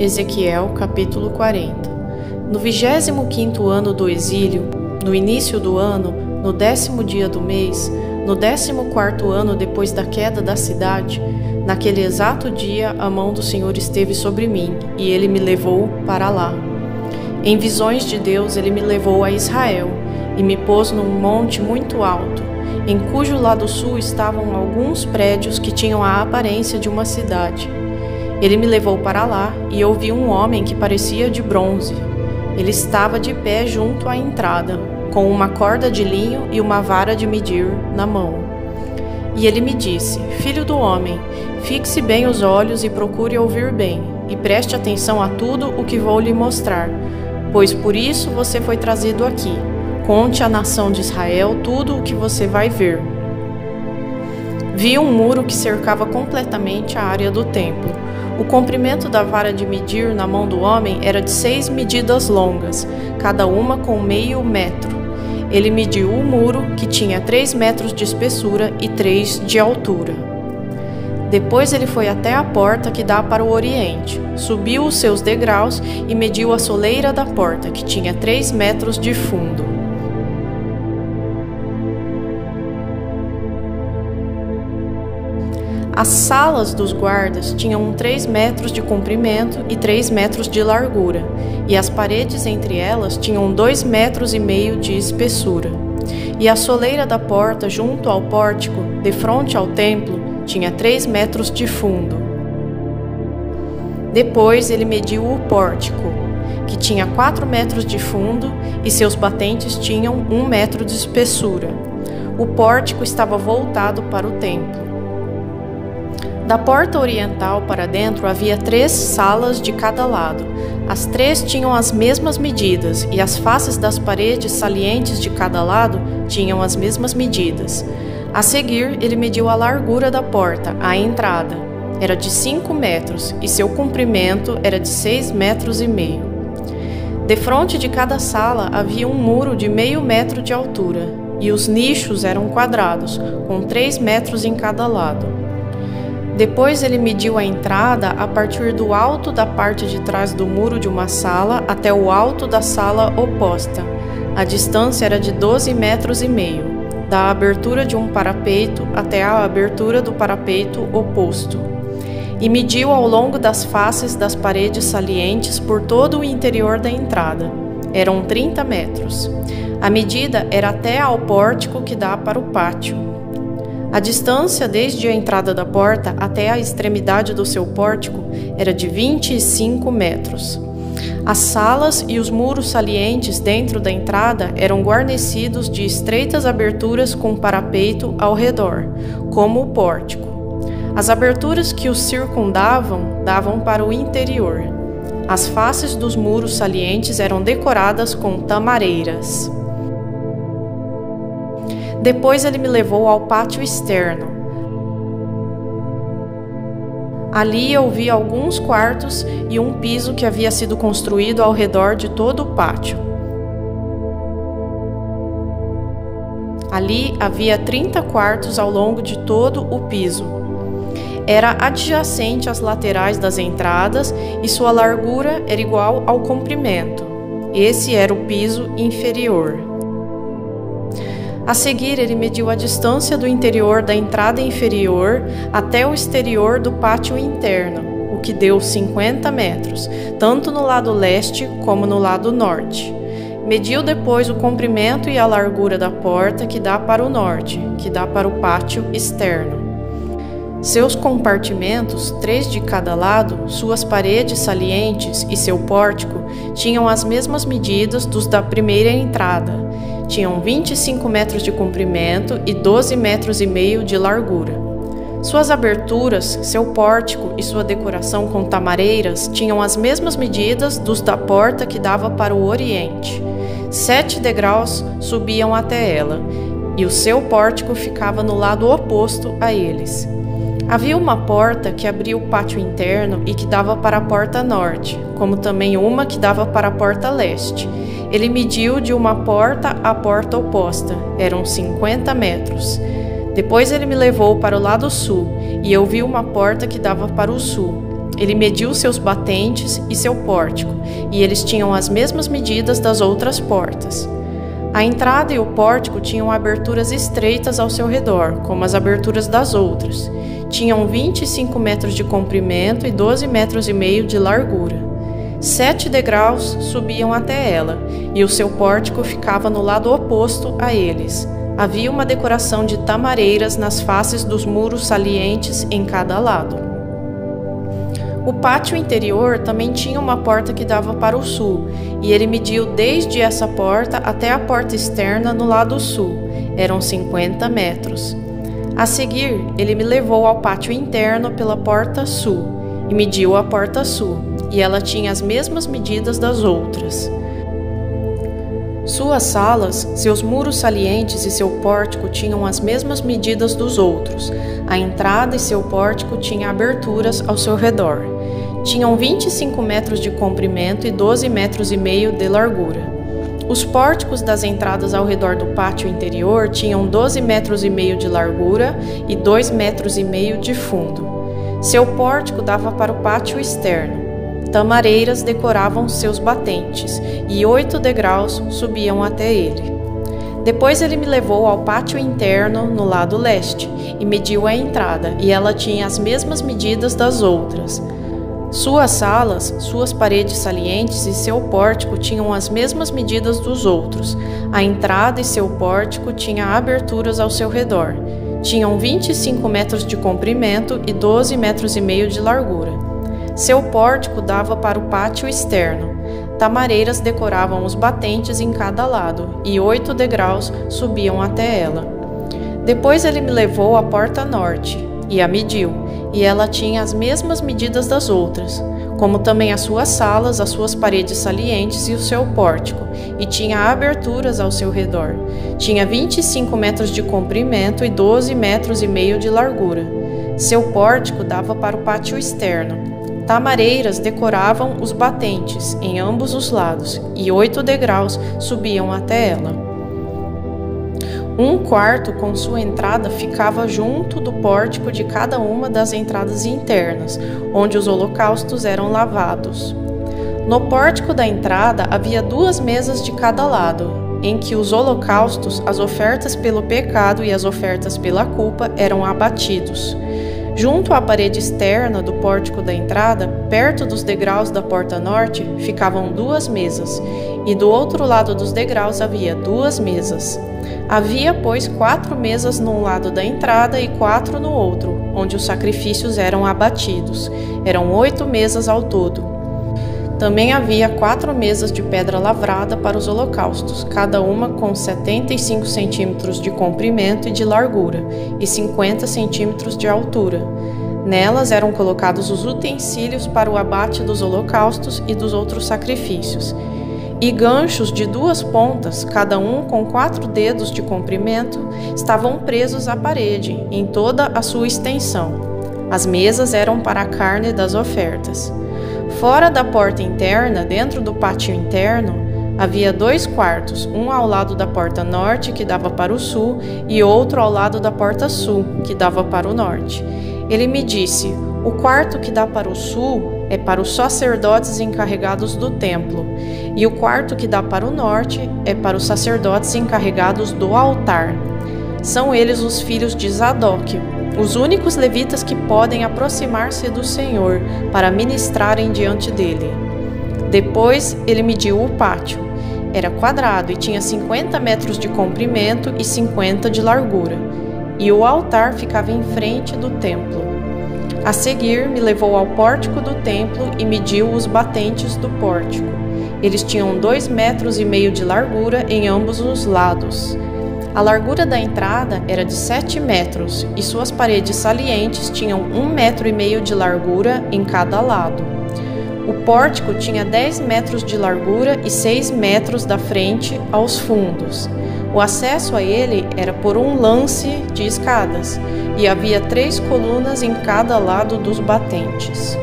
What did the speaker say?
Ezequiel capítulo 40. No 25º ano do exílio, no início do ano, no 10º dia do mês, no 14º ano depois da queda da cidade, naquele exato dia a mão do Senhor esteve sobre mim, e ele me levou para lá. Em visões de Deus ele me levou a Israel, e me pôs num monte muito alto, em cujo lado sul estavam alguns prédios que tinham a aparência de uma cidade. Ele me levou para lá, e eu vi um homem que parecia de bronze. Ele estava de pé junto à entrada, com uma corda de linho e uma vara de medir na mão. E ele me disse: Filho do homem, fixe bem os olhos e procure ouvir bem, e preste atenção a tudo o que vou lhe mostrar, pois por isso você foi trazido aqui. Conte à nação de Israel tudo o que você vai ver. Vi um muro que cercava completamente a área do templo. O comprimento da vara de medir na mão do homem era de 6 medidas longas, cada uma com meio metro. Ele mediu o muro, que tinha 3 metros de espessura e 3 de altura. Depois ele foi até a porta que dá para o oriente, subiu os seus degraus e mediu a soleira da porta, que tinha 3 metros de fundo. As salas dos guardas tinham 3 metros de comprimento e 3 metros de largura, e as paredes entre elas tinham 2,5 metros de espessura. E a soleira da porta junto ao pórtico, de frente ao templo, tinha 3 metros de fundo. Depois ele mediu o pórtico, que tinha 4 metros de fundo, e seus batentes tinham 1 metro de espessura. O pórtico estava voltado para o templo. Da porta oriental para dentro havia 3 salas de cada lado. As 3 tinham as mesmas medidas, e as faces das paredes salientes de cada lado tinham as mesmas medidas. A seguir, ele mediu a largura da porta, a entrada. Era de 5 metros, e seu comprimento era de 6,5 metros. Defronte de cada sala havia um muro de meio metro de altura, e os nichos eram quadrados, com 3 metros em cada lado. Depois ele mediu a entrada a partir do alto da parte de trás do muro de uma sala até o alto da sala oposta. A distância era de 12,5 metros, da abertura de um parapeito até a abertura do parapeito oposto. E mediu ao longo das faces das paredes salientes por todo o interior da entrada. Eram 30 metros. A medida era até ao pórtico que dá para o pátio. A distância desde a entrada da porta até a extremidade do seu pórtico era de 25 metros. As salas e os muros salientes dentro da entrada eram guarnecidos de estreitas aberturas com parapeito ao redor, como o pórtico. As aberturas que os circundavam davam para o interior. As faces dos muros salientes eram decoradas com tamareiras. Depois ele me levou ao pátio externo. Ali eu vi alguns quartos e um piso que havia sido construído ao redor de todo o pátio. Ali havia 30 quartos ao longo de todo o piso. Era adjacente às laterais das entradas e sua largura era igual ao comprimento. Esse era o piso inferior. A seguir, ele mediu a distância do interior da entrada inferior até o exterior do pátio interno, o que deu 50 metros, tanto no lado leste como no lado norte. Mediu depois o comprimento e a largura da porta que dá para o norte, que dá para o pátio externo. Seus compartimentos, 3 de cada lado, suas paredes salientes e seu pórtico tinham as mesmas medidas dos da primeira entrada. Tinham 25 metros de comprimento e 12,5 metros de largura. Suas aberturas, seu pórtico e sua decoração com tamareiras tinham as mesmas medidas dos da porta que dava para o oriente. 7 degraus subiam até ela, e o seu pórtico ficava no lado oposto a eles. Havia uma porta que abria o pátio interno e que dava para a porta norte, como também uma que dava para a porta leste. Ele mediu de uma porta à porta oposta, eram 50 metros. Depois ele me levou para o lado sul, e eu vi uma porta que dava para o sul. ele mediu seus batentes e seu pórtico, e eles tinham as mesmas medidas das outras portas. A entrada e o pórtico tinham aberturas estreitas ao seu redor, como as aberturas das outras. Tinham 25 metros de comprimento e 12 metros e meio de largura. 7 degraus subiam até ela, e o seu pórtico ficava no lado oposto a eles. Havia uma decoração de tamareiras nas faces dos muros salientes em cada lado. O pátio interior também tinha uma porta que dava para o sul, e ele mediu desde essa porta até a porta externa no lado sul. Eram 50 metros. A seguir, ele me levou ao pátio interno pela porta sul, e mediu a porta sul, e ela tinha as mesmas medidas das outras. Suas salas, seus muros salientes e seu pórtico tinham as mesmas medidas dos outros. A entrada e seu pórtico tinham aberturas ao seu redor. Tinham 25 metros de comprimento e 12 metros e meio de largura. Os pórticos das entradas ao redor do pátio interior tinham 12 metros e meio de largura e 2 metros e meio de fundo. Seu pórtico dava para o pátio externo. Tamareiras decoravam seus batentes, e 8 degraus subiam até ele. Depois ele me levou ao pátio interno no lado leste, e mediu a entrada, e ela tinha as mesmas medidas das outras. Suas salas, suas paredes salientes e seu pórtico tinham as mesmas medidas dos outros. A entrada e seu pórtico tinham aberturas ao seu redor. Tinham 25 metros de comprimento e 12 metros e meio de largura. Seu pórtico dava para o pátio externo. Tamareiras decoravam os batentes em cada lado, e 8 degraus subiam até ela. Depois ele me levou à porta norte, e a mediu, e ela tinha as mesmas medidas das outras, como também as suas salas, as suas paredes salientes e o seu pórtico, e tinha aberturas ao seu redor. Tinha 25 metros de comprimento e 12 metros e meio de largura. Seu pórtico dava para o pátio externo. Tamareiras decoravam os batentes em ambos os lados, e 8 degraus subiam até ela. Um quarto com sua entrada ficava junto do pórtico de cada uma das entradas internas, onde os holocaustos eram lavados. No pórtico da entrada havia 2 mesas de cada lado, em que os holocaustos, as ofertas pelo pecado e as ofertas pela culpa eram abatidos. Junto à parede externa do pórtico da entrada, perto dos degraus da porta norte, ficavam 2 mesas, e do outro lado dos degraus havia 2 mesas. Havia, pois, 4 mesas num lado da entrada e 4 no outro, onde os sacrifícios eram abatidos. Eram 8 mesas ao todo. Também havia 4 mesas de pedra lavrada para os holocaustos, cada uma com 75 centímetros de comprimento e de largura, e 50 centímetros de altura. Nelas eram colocados os utensílios para o abate dos holocaustos e dos outros sacrifícios. E ganchos de 2 pontas, cada um com 4 dedos de comprimento, estavam presos à parede, em toda a sua extensão. As mesas eram para a carne das ofertas. Fora da porta interna, dentro do pátio interno, havia 2 quartos, um ao lado da porta norte, que dava para o sul, e outro ao lado da porta sul, que dava para o norte. Ele me disse: o quarto que dá para o sul é para os sacerdotes encarregados do templo, e o quarto que dá para o norte é para os sacerdotes encarregados do altar. São eles os filhos de Zadok, os únicos levitas que podem aproximar-se do Senhor para ministrarem diante dele. Depois ele mediu o pátio. Era quadrado e tinha 50 metros de comprimento e 50 de largura, e o altar ficava em frente do templo. A seguir me levou ao pórtico do templo e mediu os batentes do pórtico. Eles tinham 2,5 metros de largura em ambos os lados. A largura da entrada era de 7 metros e suas paredes salientes tinham 1,5 metro de largura em cada lado. O pórtico tinha 10 metros de largura e 6 metros da frente aos fundos. O acesso a ele era por um lance de escadas, e havia 3 colunas em cada lado dos batentes.